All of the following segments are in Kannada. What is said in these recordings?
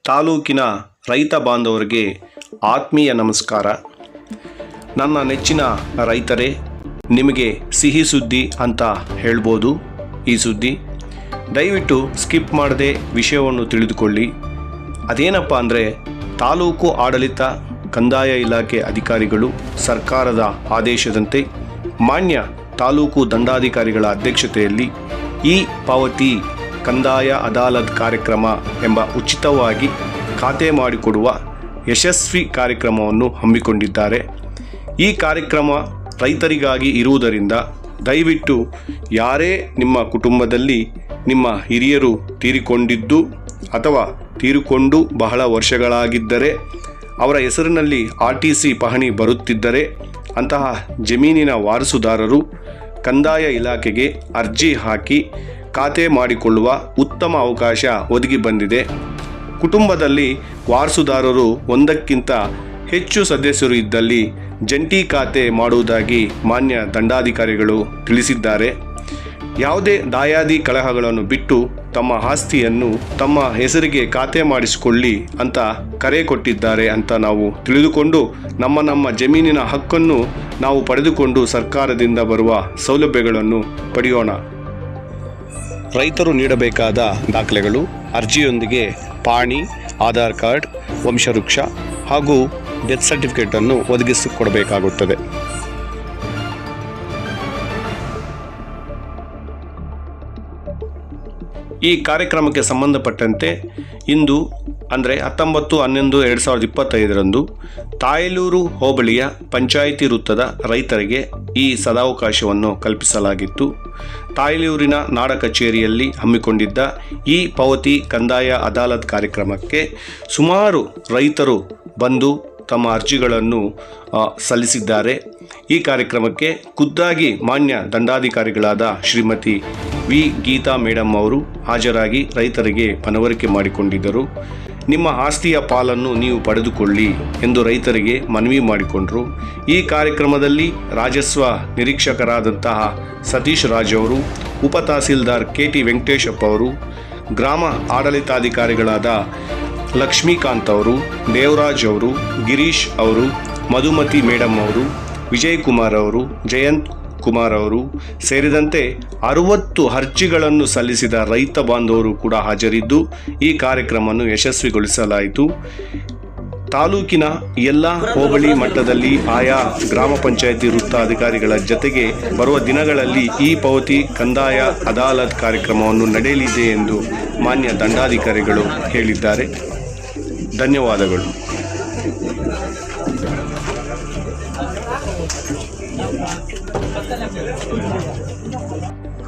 ತಾಲೂಕಿನ ರೈತ ಬಾಂಧವರಿಗೆ ಆತ್ಮೀಯ ನಮಸ್ಕಾರ. ನನ್ನ ನೆಚ್ಚಿನ ರೈತರೇ, ನಿಮಗೆ ಸಿಹಿ ಸುದ್ದಿ ಅಂತ ಹೇಳ್ಬೋದು. ಈ ಸುದ್ದಿ ದಯವಿಟ್ಟು ಸ್ಕಿಪ್ ಮಾಡದೆ ವಿಷಯವನ್ನು ತಿಳಿದುಕೊಳ್ಳಿ. ಅದೇನಪ್ಪ ಅಂದರೆ, ತಾಲೂಕು ಆಡಳಿತ ಕಂದಾಯ ಇಲಾಖೆ ಅಧಿಕಾರಿಗಳು ಸರ್ಕಾರದ ಆದೇಶದಂತೆ ಮಾನ್ಯ ತಾಲೂಕು ದಂಡಾಧಿಕಾರಿಗಳ ಅಧ್ಯಕ್ಷತೆಯಲ್ಲಿ ಈ ಪಾವತಿ ಕಂದಾಯ ಅದಾಲತ್ ಕಾರ್ಯಕ್ರಮ ಎಂಬ ಉಚಿತವಾಗಿ ಖಾತೆ ಮಾಡಿಕೊಡುವ ಯಶಸ್ವಿ ಕಾರ್ಯಕ್ರಮವನ್ನು ಹಮ್ಮಿಕೊಂಡಿದ್ದಾರೆ. ಈ ಕಾರ್ಯಕ್ರಮ ರೈತರಿಗಾಗಿ ಇರುವುದರಿಂದ ದಯವಿಟ್ಟು ಯಾರೇ ನಿಮ್ಮ ಕುಟುಂಬದಲ್ಲಿ ನಿಮ್ಮ ಹಿರಿಯರು ತೀರಿಕೊಂಡಿದ್ದು ಅಥವಾ ತೀರಿಕೊಂಡು ಬಹಳ ವರ್ಷಗಳಾಗಿದ್ದರೆ, ಅವರ ಹೆಸರಿನಲ್ಲಿ RTC ಪಹಣಿ ಬರುತ್ತಿದ್ದರೆ ಅಂತಹ ಜಮೀನಿನ ವಾರಸುದಾರರು ಕಂದಾಯ ಇಲಾಖೆಗೆ ಅರ್ಜಿ ಹಾಕಿ ಖಾತೆ ಮಾಡಿಕೊಳ್ಳುವ ಉತ್ತಮ ಅವಕಾಶ ಒದಗಿ ಬಂದಿದೆ. ಕುಟುಂಬದಲ್ಲಿ ವಾರಸುದಾರರು ಒಂದಕ್ಕಿಂತ ಹೆಚ್ಚು ಸದಸ್ಯರು ಇದ್ದಲ್ಲಿ ಜಂಟಿ ಖಾತೆ ಮಾಡುವುದಾಗಿ ಮಾನ್ಯ ದಂಡಾಧಿಕಾರಿಗಳು ತಿಳಿಸಿದ್ದಾರೆ. ಯಾವುದೇ ದಾಯಾದಿ ಕಲಹಗಳನ್ನು ಬಿಟ್ಟು ತಮ್ಮ ಆಸ್ತಿಯನ್ನು ತಮ್ಮ ಹೆಸರಿಗೆ ಖಾತೆ ಮಾಡಿಸಿಕೊಳ್ಳಿ ಅಂತ ಕರೆ ಕೊಟ್ಟಿದ್ದಾರೆ ಅಂತ ನಾವು ತಿಳಿದುಕೊಂಡು ನಮ್ಮ ಜಮೀನಿನ ಹಕ್ಕನ್ನು ನಾವು ಪಡೆದುಕೊಂಡು ಸರ್ಕಾರದಿಂದ ಬರುವ ಸೌಲಭ್ಯಗಳನ್ನು ಪಡೆಯೋಣ. ರೈತರು ನೀಡಬೇಕಾದ ದಾಖಲೆಗಳು: ಅರ್ಜಿಯೊಂದಿಗೆ ಪಾಣಿ, ಆಧಾರ್ ಕಾರ್ಡ್, ವಂಶವೃಕ್ಷ ಹಾಗೂ ಡೆತ್ ಸರ್ಟಿಫಿಕೇಟನ್ನು ಒದಗಿಸಿಕೊಡಬೇಕಾಗುತ್ತದೆ. ಈ ಕಾರ್ಯಕ್ರಮಕ್ಕೆ ಸಂಬಂಧಪಟ್ಟಂತೆ ಇಂದು ಅಂದರೆ 19/11/2025 ತಾಯಲೂರು ಹೋಬಳಿಯ ಪಂಚಾಯಿತಿ ವೃತ್ತದ ರೈತರಿಗೆ ಈ ಸದಾವಕಾಶವನ್ನು ಕಲ್ಪಿಸಲಾಗಿತ್ತು. ತಾಯಲೂರಿನ ನಾಡ ಕಚೇರಿಯಲ್ಲಿ ಹಮ್ಮಿಕೊಂಡಿದ್ದ ಈ ಪಾವತಿ ಕಂದಾಯ ಅದಾಲತ್ ಕಾರ್ಯಕ್ರಮಕ್ಕೆ ಸುಮಾರು ರೈತರು ಬಂದು ತಮ್ಮ ಅರ್ಜಿಗಳನ್ನು ಸಲ್ಲಿಸಿದ್ದಾರೆ. ಈ ಕಾರ್ಯಕ್ರಮಕ್ಕೆ ಖುದ್ದಾಗಿ ಮಾನ್ಯ ದಂಡಾಧಿಕಾರಿಗಳಾದ ಶ್ರೀಮತಿ ವಿ ಗೀತಾ ಮೇಡಮ್ ಅವರು ಹಾಜರಾಗಿ ರೈತರಿಗೆ ಮನವರಿಕೆ ಮಾಡಿಕೊಂಡಿದ್ದರು. ನಿಮ್ಮ ಆಸ್ತಿಯ ಪಾಲನ್ನು ನೀವು ಪಡೆದುಕೊಳ್ಳಿ ಎಂದು ರೈತರಿಗೆ ಮನವಿ ಮಾಡಿಕೊಂಡರು. ಈ ಕಾರ್ಯಕ್ರಮದಲ್ಲಿ ರಾಜಸ್ವ ನಿರೀಕ್ಷಕರಾದಂತಹ ಸತೀಶ್ ರಾಜ್ ಅವರು, ಉಪ ತಹಸೀಲ್ದಾರ್ KT ವೆಂಕಟೇಶಪ್ಪ ಅವರು, ಗ್ರಾಮ ಆಡಳಿತಾಧಿಕಾರಿಗಳಾದ ಲಕ್ಷ್ಮೀಕಾಂತ್ ಅವರು, ದೇವರಾಜ್ ಅವರು, ಗಿರೀಶ್ ಅವರು, ಮಧುಮತಿ ಮೇಡಮ್ ಅವರು, ವಿಜಯ್ ಕುಮಾರ್ ಅವರು, ಜಯಂತ್ ಕುಮಾರ್ ಅವರು ಸೇರಿದಂತೆ 60 ಅರ್ಜಿಗಳನ್ನು ಸಲ್ಲಿಸಿದ ರೈತ ಬಾಂಧವರು ಕೂಡ ಹಾಜರಿದ್ದು ಈ ಕಾರ್ಯಕ್ರಮವನ್ನು ಯಶಸ್ವಿಗೊಳಿಸಲಾಯಿತು. ತಾಲೂಕಿನ ಎಲ್ಲ ಹೋಬಳಿ ಮಟ್ಟದಲ್ಲಿ ಆಯಾ ಗ್ರಾಮ ಪಂಚಾಯಿತಿ ವೃತ್ತ ಅಧಿಕಾರಿಗಳ ಜತೆಗೆ ಬರುವ ದಿನಗಳಲ್ಲಿ ಈ ಪಾವತಿ ಕಂದಾಯ ಅದಾಲತ್ ಕಾರ್ಯಕ್ರಮವನ್ನು ನಡೆಯಲಿದೆ ಎಂದು ಮಾನ್ಯ ದಂಡಾಧಿಕಾರಿಗಳು ಹೇಳಿದ್ದಾರೆ. ಧನ್ಯವಾದಗಳು.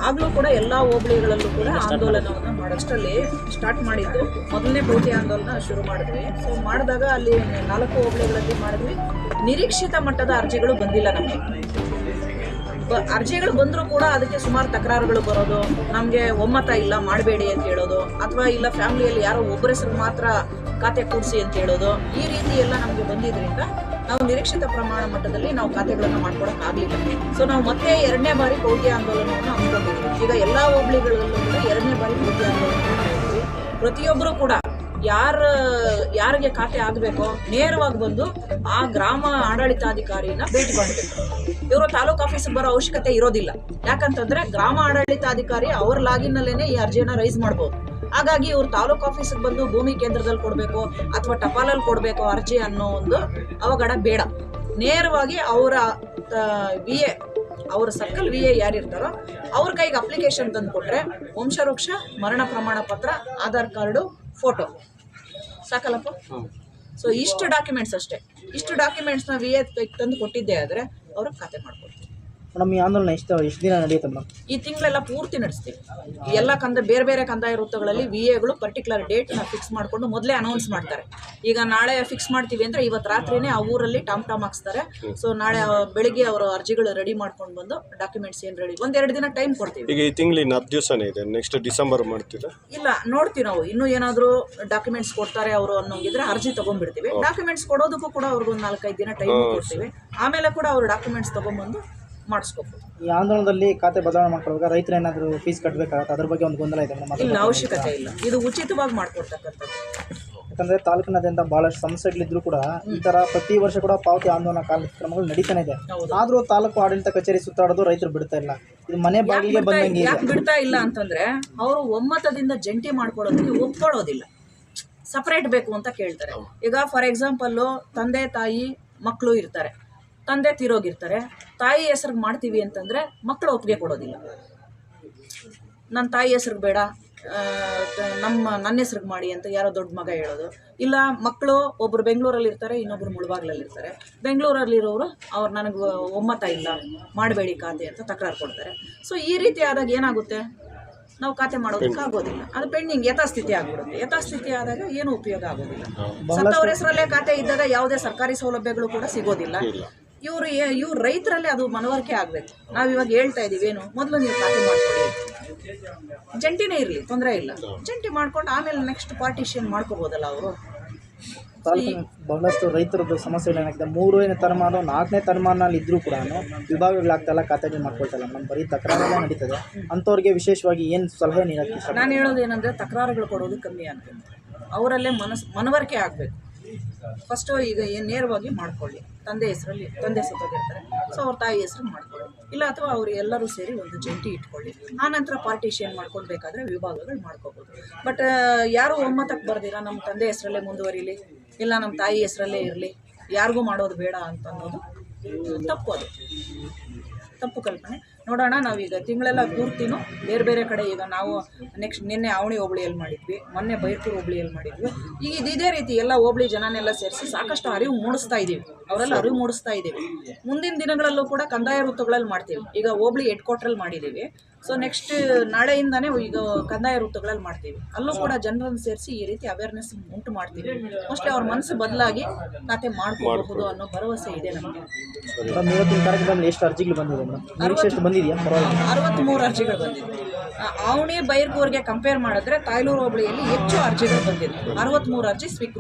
ಆಗಲೂ ಕೂಡ ಎಲ್ಲ ಹೋಬಳಿಗಳಲ್ಲೂ ಕೂಡ ಆಂದೋಲನವನ್ನು ಮಾಡೋಷ್ಟರಲ್ಲಿ ಸ್ಟಾರ್ಟ್ ಮಾಡಿದ್ದು. ಮೊದಲನೇ ಪಾವತಿ ಆಂದೋಲನ ಶುರು ಮಾಡಿದ್ವಿ. ಸೊ ಮಾಡಿದಾಗ ಅಲ್ಲಿ 4 ಹೋಬಳಿಗಳಲ್ಲಿ ಮಾಡಿದ್ವಿ. ನಿರೀಕ್ಷಿತ ಮಟ್ಟದ ಅರ್ಜಿಗಳು ಬಂದಿಲ್ಲ ನಮಗೆ. ಅರ್ಜಿಗಳು ಬಂದರೂ ಕೂಡ ಅದಕ್ಕೆ ಸುಮಾರು ತಕರಾರುಗಳು ಬರೋದು, ನಮಗೆ ಒಮ್ಮತ ಇಲ್ಲ ಮಾಡಬೇಡಿ ಅಂತ ಹೇಳೋದು, ಅಥವಾ ಇಲ್ಲ ಫ್ಯಾಮಿಲಿಯಲ್ಲಿ ಯಾರೋ ಒಬ್ಬರ ಹೆಸರು ಮಾತ್ರ ಖಾತೆ ಕೂಡಿಸಿ ಅಂತ ಹೇಳೋದು, ಈ ರೀತಿ ಎಲ್ಲ ನಮಗೆ ಬಂದಿದ್ದರಿಂದ ನಾವು ನಿರೀಕ್ಷಿತ ಪ್ರಮಾಣ ಮಟ್ಟದಲ್ಲಿ ನಾವು ಖಾತೆಗಳನ್ನು ಮಾಡ್ಕೊಳಕ್ಕಾಗಲಿಲ್ಲ. ಸೊ ನಾವು ಮತ್ತೆ 2ನೇ ಬಾರಿ ಪಾವತಿ ಆಂದೋಲನವನ್ನು ಹಮ್ಮಿಕೊಂಡಿದ್ವಿ. ಈಗ ಎಲ್ಲ ಹೋಬಳಿಗಳಲ್ಲೂ ಕೂಡ 2ನೇ ಬಾರಿ ಪಾವತಿ ಆಂದೋಲನ ಮಾಡಿದ್ವಿ. ಪ್ರತಿಯೊಬ್ಬರು ಕೂಡ ಯಾರಿಗೆ ಖಾತೆ ಆಗಬೇಕೋ ನೇರವಾಗಿ ಬಂದು ಆ ಗ್ರಾಮ ಆಡಳಿತಾಧಿಕಾರಿನ ಭೇಟಿ ಮಾಡಬೇಕು. ಇವರು ತಾಲೂಕು ಆಫೀಸಿಗೆ ಬರೋ ಅವಶ್ಯಕತೆ ಇರೋದಿಲ್ಲ. ಯಾಕಂತಂದ್ರೆ ಗ್ರಾಮ ಆಡಳಿತಾಧಿಕಾರಿ ಅವ್ರ ಲಾಗಿನ್ನಲ್ಲೇನೆ ಈ ಅರ್ಜಿಯನ್ನ ರೈಸ್ ಮಾಡ್ಬೋದು. ಹಾಗಾಗಿ ಇವ್ರು ತಾಲೂಕು ಆಫೀಸಿಗೆ ಬಂದು ಭೂಮಿ ಕೇಂದ್ರದಲ್ಲಿ ಕೊಡಬೇಕು ಅಥವಾ ಟಪಾಲಲ್ಲಿ ಕೊಡಬೇಕು ಅರ್ಜಿ ಅನ್ನೋ ಒಂದು ಅವಘಡ ಬೇಡ. ನೇರವಾಗಿ ಅವರ VA, ಅವರ ಸರ್ಕಲ್ VA ಯಾರಿರ್ತಾರೋ ಅವ್ರ ಕೈಗೆ ಅಪ್ಲಿಕೇಶನ್ ತಂದು ಕೊಟ್ರೆ ವಂಶವೃಕ್ಷ, ಮರಣ ಪ್ರಮಾಣ ಪತ್ರ, ಆಧಾರ್ ಕಾರ್ಡು, ಫೋಟೋ ಸಾಕಲ್ಲಪ್ಪ. ಸೊ ಇಷ್ಟು ಡಾಕ್ಯುಮೆಂಟ್ಸ್ ಅಷ್ಟೇ. ಇಷ್ಟು ಡಾಕ್ಯುಮೆಂಟ್ಸ್ನ VA ಕೈಗೆ ತಂದು ಕೊಟ್ಟಿದ್ದೆ ಆದರೆ ಅವರು ಖಾತೆ ಮಾಡ್ಕೊಡ್ತಾರೆ. ಮೇಡಮ್, ಈ ಆಂದೋಲನ ಎಷ್ಟು ದಿನ ನಡೆಯುತ್ತೆ ಮೇಡಮ್? ಈ ತಿಂಗಳೆಲ್ಲ ಪೂರ್ತಿ ನಡೆಸ್ತೀವಿ. ಎಲ್ಲ ಬೇರೆ ಬೇರೆ ಕಂದಾಯ ವೃತ್ತಗಳಲ್ಲಿ VAಗಳು ಪರ್ಟಿಕ್ಯುಲರ್ ಡೇಟ್ನ ಫಿಕ್ಸ್ ಮಾಡಿಕೊಂಡು ಮೊದಲೇ ಅನೌನ್ಸ್ ಮಾಡ್ತಾರೆ. ಈಗ ನಾಳೆ ಫಿಕ್ಸ್ ಮಾಡ್ತೀವಿ ಅಂದರೆ ಇವತ್ತು ರಾತ್ರಿನೇ ಆ ಊರಲ್ಲಿ ಟಾಮ್ ಹಾಕ್ಸ್ತಾರೆ. ಸೊ ನಾಳೆ ಬೆಳಿಗ್ಗೆ ಅವರು ಅರ್ಜಿಗಳು ರೆಡಿ ಮಾಡ್ಕೊಂಡು ಬಂದು ಡಾಕ್ಯುಮೆಂಟ್ಸ್ ಏನು ರೆಡಿ 1-2 ದಿನ ಟೈಮ್ ಕೊಡ್ತೀವಿ. ಈಗ ಈ ತಿಂಗಳು 10 ದಿವಸನೇ ಇದೆ, ನೆಕ್ಸ್ಟ್ ಡಿಸೆಂಬರ್ ಮಾಡ್ತೀರಾ? ಇಲ್ಲ, ನೋಡ್ತೀವಿ ನಾವು. ಇನ್ನೂ ಏನಾದರೂ ಡಾಕ್ಯುಮೆಂಟ್ಸ್ ಕೊಡ್ತಾರೆ ಅವರು ಅನ್ನೋಂಗಿದ್ರೆ ಅರ್ಜಿ ತೊಗೊಂಡ್ಬಿಡ್ತೀವಿ. ಡಾಕ್ಯುಮೆಂಟ್ಸ್ ಕೊಡೋದಕ್ಕೂ ಕೂಡ ಅವ್ರಿಗೆ ಒಂದು 4-5 ದಿನ ಟೈಮ್ ಕೊಡ್ತೀವಿ. ಆಮೇಲೆ ಕೂಡ ಅವರು ಡಾಕ್ಯುಮೆಂಟ್ಸ್ ತೊಗೊಂಡ್ಬಂದು ಮಾಡಿಸ್ಕೋಬೋದು. ಈ ಆಂದೋಲನದಲ್ಲಿ ಖಾತೆ ಬದಲಾವಣೆ ಮಾಡ್ಕೊಳ್ಳುವಾಗ ರೈತರು ಏನಾದರೂ ಫೀಸ್ ಕಟ್ಟಬೇಕಾಗುತ್ತೆ? ಅದ್ರ ಬಗ್ಗೆ ಒಂದು ಗೊಂದಲ ಇದೆ ಮೇಡಮ್? ಇಲ್ಲ, ಅವಶ್ಯಕತೆ ಇಲ್ಲ. ಇದು ಉಚಿತವಾಗಿ ಮಾಡಿಕೊಡ್ತಕ್ಕಂಥದ್ದು. ಯಾಕಂದರೆ ತಾಲೂಕಿನಾದ್ಯಂತ ಭಾಳಷ್ಟು ಸಮಸ್ಯೆಗಳಿದ್ರು ಕೂಡ ಈ ಥರ ಪ್ರತಿ ವರ್ಷ ಕೂಡ ಪಾವತಿ ಆಂದೋಲನ ಕಾರ್ಯಕ್ರಮಗಳು ನಡೀತಾನೆ ಇದೆ. ಆದರೂ ತಾಲೂಕು ಆಡಳಿತ ಕಚೇರಿ ಸುತ್ತಾಡೋದು ರೈತರು ಬಿಡ್ತಾ ಇಲ್ಲ. ಇದು ಮನೆ ಬಾಗಿಲಿಗೆ ಬಂದಂಗೆ ಯಾಕೆ ಬಿಡ್ತಾ ಇಲ್ಲ ಅಂತಂದ್ರೆ ಅವರು ಒಮ್ಮತದಿಂದ ಜಂಟಿ ಮಾಡ್ಕೊಳ್ಳೋದಕ್ಕೆ ಒಪ್ಕೊಳ್ಳೋದಿಲ್ಲ, ಸಪರೇಟ್ ಬೇಕು ಅಂತ ಕೇಳ್ತಾರೆ. ಈಗ ಫಾರ್ ಎಕ್ಸಾಂಪಲ್ಲು ತಂದೆ ತಾಯಿ ಮಕ್ಕಳು ಇರ್ತಾರೆ, ತಂದೆ ತೀರೋಗಿರ್ತಾರೆ, ತಾಯಿ ಹೆಸ್ರಿಗೆ ಮಾಡ್ತೀವಿ ಅಂತಂದರೆ ಮಕ್ಕಳು ಒಪ್ಪಿಗೆ ಕೊಡೋದಿಲ್ಲ. ನನ್ನ ತಾಯಿ ಹೆಸ್ರಿಗೆ ಬೇಡ, ನನ್ನ ಹೆಸ್ರಿಗೆ ಮಾಡಿ ಅಂತ ಯಾರೋ ದೊಡ್ಡ ಮಗ ಹೇಳೋದು. ಇಲ್ಲ ಮಕ್ಕಳು ಒಬ್ಬರು ಬೆಂಗಳೂರಲ್ಲಿ ಇರ್ತಾರೆ, ಇನ್ನೊಬ್ರು ಮುಳಬಾಗ್ಲಲ್ಲಿ ಇರ್ತಾರೆ. ಬೆಂಗಳೂರಲ್ಲಿರೋರು ಅವ್ರು ನನಗೆ ಒಮ್ಮತ ಇಲ್ಲ ಮಾಡಬೇಡಿ ಖಾತೆ ಅಂತ ತಕರಾರು ಕೊಡ್ತಾರೆ. ಸೊ ಈ ರೀತಿ ಆದಾಗ ಏನಾಗುತ್ತೆ, ನಾವು ಖಾತೆ ಮಾಡೋದಕ್ಕೆ ಆಗೋದಿಲ್ಲ, ಅದು ಪೆಂಡಿಂಗ್ ಯಥಾಸ್ಥಿತಿ ಆಗ್ಬಿಡುತ್ತೆ. ಯಥಾಸ್ಥಿತಿ ಆದಾಗ ಏನು ಉಪಯೋಗ ಆಗೋದಿಲ್ಲ. ಸತ್ತವ್ರ ಹೆಸರಲ್ಲೇ ಖಾತೆ ಇದ್ದಾಗ ಯಾವುದೇ ಸರ್ಕಾರಿ ಸೌಲಭ್ಯಗಳು ಕೂಡ ಸಿಗೋದಿಲ್ಲ. ಇವ್ರು ರೈತರಲ್ಲೇ ಅದು ಮನವರಿಕೆ ಆಗಬೇಕು. ನಾವು ಇವಾಗ ಹೇಳ್ತಾ ಇದ್ದೀವಿ ಏನು, ಮೊದಲು ನೀವು ಖಾತೆ ಮಾಡ್ಕೊಳ್ಳಿ, ಜಂಟಿನೇ ಇರಲಿ, ತೊಂದರೆ ಇಲ್ಲ, ಜಂಟಿ ಮಾಡ್ಕೊಂಡು ಆಮೇಲೆ ನೆಕ್ಸ್ಟ್ ಪಾರ್ಟಿಷನ್ ಮಾಡ್ಕೋಬೋದಲ್ಲ ಅವರು. ತಾಲೂಕಿನ ಬಹಳಷ್ಟು ರೈತರದ್ದು ಸಮಸ್ಯೆಗಳೇನಾಗಿದೆ, 3ನೇ ತಲೆಮಾರು 4ನೇ ತಲೆಮಾರಿನಲ್ಲಿ ಇದ್ದರೂ ಕೂಡ ವಿಭಾಗಗಳಾಗ್ತಾಯಿಲ್ಲ, ಖಾತೆಗಳು ಮಾಡ್ಕೊಳ್ತಾಯಿಲ್ಲ. ನಮ್ಮ ಬರೀ ತಕರಾರೆಲ್ಲ ನಡೀತದೆ. ಅಂಥವ್ರಿಗೆ ವಿಶೇಷವಾಗಿ ಏನು ಸಲಹೆ ನೀಡೋಕ್ಕೆ ಇಷ್ಟ? ನಾನು ಹೇಳೋದು ಏನಂದರೆ, ತಕರಾರುಗಳು ಕೊಡೋದು ಕಮ್ಮಿ ಆಗ್ತದೆ, ಅವರಲ್ಲೇ ಮನವರಿಕೆ ಆಗಬೇಕು. ಫಸ್ಟು ಈಗ ನೇರವಾಗಿ ಮಾಡ್ಕೊಳ್ಳಿ, ತಂದೆ ಹೆಸರಲ್ಲಿ, ತಂದೆ ಸತ್ತೋಗಿರ್ತಾರೆ, ಸೊ ಅವ್ರ ತಾಯಿ ಹೆಸರು ಮಾಡ್ಕೊಳ್ಳಿ, ಇಲ್ಲ ಅಥವಾ ಅವರು ಎಲ್ಲರೂ ಸೇರಿ ಒಂದು ಜಂಟಿ ಇಟ್ಕೊಳ್ಳಿ. ಆನಂತರ ಪಾರ್ಟಿಷನ್ ಮಾಡ್ಕೊಳ್ಬೇಕಾದ್ರೆ ವಿಭಾಗಗಳು ಮಾಡ್ಕೋಬೋದು. ಬಟ್ ಯಾರು ಒಮ್ಮತಕ್ಕೆ ಬರ್ದಿರ ನಮ್ಮ ತಂದೆ ಹೆಸರಲ್ಲೇ ಮುಂದುವರಿಲಿ, ಇಲ್ಲ ನಮ್ಮ ತಾಯಿ ಹೆಸರಲ್ಲೇ ಇರಲಿ, ಯಾರಿಗೂ ಮಾಡೋದು ಬೇಡ ಅಂತ ಅನ್ನೋದು ತಪ್ಪು. ಅದು ತಪ್ಪು ಕಲ್ಪನೆ. ನೋಡೋಣ, ನಾವೀಗ ತಿಂಗಳೆಲ್ಲ ಪೂರ್ತಿನೂ ಬೇರೆ ಬೇರೆ ಕಡೆ, ಈಗ ನಾವು ನಿನ್ನೆ ಆವಣಿ ಹೋಬಳಿಯಲ್ಲಿ ಮಾಡಿದ್ವಿ, ಮೊನ್ನೆ ಬೈರ್ಕೂರು ಹೋಬಳಿಯಲ್ಲಿ ಮಾಡಿದ್ವಿ. ಈಗ ಇದೇ ರೀತಿ ಎಲ್ಲ ಹೋಬಳಿ ಜನನೆಲ್ಲ ಸೇರಿಸಿ ಸಾಕಷ್ಟು ಅರಿವು ಮೂಡಿಸ್ತಾ ಇದ್ದೀವಿ, ಅವರೆಲ್ಲ ಅರಿವು ಮೂಡಿಸ್ತಾ ಇದ್ದೀವಿ. ಮುಂದಿನ ದಿನಗಳಲ್ಲೂ ಕೂಡ ಕಂದಾಯ ವೃತ್ತಗಳಲ್ಲಿ ಮಾಡ್ತೀವಿ. ಈಗ ಹೋಬಳಿ ಹೆಡ್ ಕ್ವಾರ್ಟ್ರಲ್ಲಿ ಮಾಡಿದ್ದೀವಿ, ಸೊ ನೆಕ್ಸ್ಟ್ ನಾಳೆಯಿಂದನೇ ಈಗ ಕಂದಾಯ ವೃತ್ತಗಳಲ್ಲಿ ಮಾಡ್ತೀವಿ. ಅಲ್ಲೂ ಕೂಡ ಜನರನ್ನು ಸೇರಿಸಿ ಈ ರೀತಿ ಅವೇರ್ನೆಸ್ ಉಂಟು ಮಾಡ್ತೀವಿ. ಮೋಸ್ಟ್ಲಿ ಅವ್ರ ಮನಸ್ಸು ಬದಲಾಗಿ ಖಾತೆ ಮಾಡ್ಕೋಬಹುದು ಅನ್ನೋ ಭರವಸೆ ಇದೆ ನಮಗೆ. ಇವತ್ತಿನ ಕಾರ್ಯಕ್ರಮದಲ್ಲಿ ಎಷ್ಟು ಅರ್ಜಿಗಳು ಬಂದಿದೆ ಮೇಡಮ್? ನಿರೀಕ್ಷೆ ಎಷ್ಟು ಬಂದಿದೆಯಾ? 63 ಅರ್ಜಿಗಳು ಬಂದಿದೆ. ಆವಣಿ ಬೈರ್ಕೂರಿಗೆ ಕಂಪೇರ್ ಮಾಡಿದ್ರೆ ತಾಯ್ಲೂರು ಹೋಬಳಿಯಲ್ಲಿ ಹೆಚ್ಚು ಅರ್ಜಿಗಳು ಬಂದಿದೆ. 63 ಅರ್ಜಿ ಸ್ವೀಕೃತ.